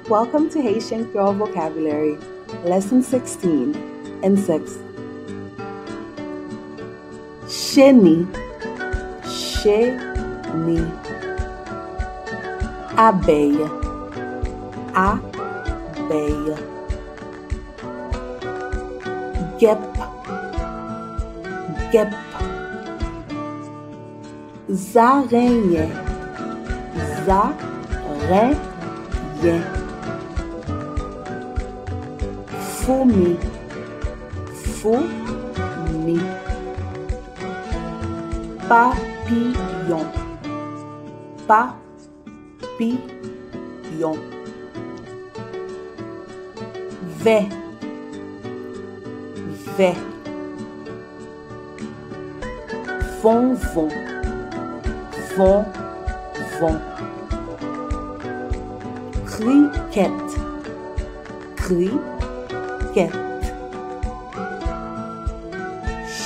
Welcome to Haitian Creole Vocabulary, Lesson 16, Insects. Cheni, Cheni. Abey, Abey. Gép, Gép. Zarenyen, Zarenyen. Foumi, Foumi. Papiyon, Papiyon. Vè, Vè. Vonvon, Vonvon. Kriket, Criket.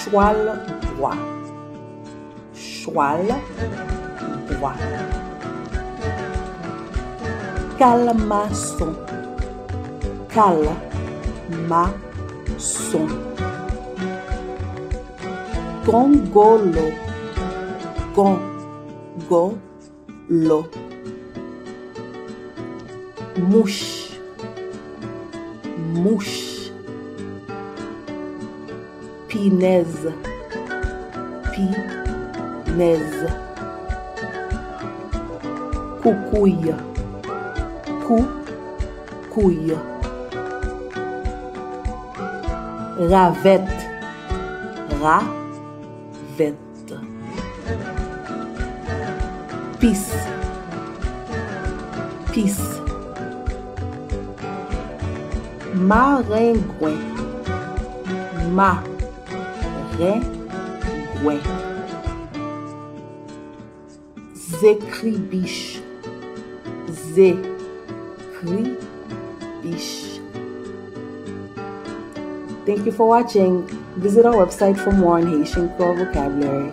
Chwal Bwa, Chwal Bwa. Kalmason, Kalmason. Gongolo, Gongolo. Mouche, Mouche. Pinèz, Pinèz. Koukouy, Koukouy. Ravèt, Ravèt. Pis, Pis. Marengwen, Marengwen. Zekribich, Zekribich. Thank you for watching. Visit our website for more on Haitian Creole vocabulary.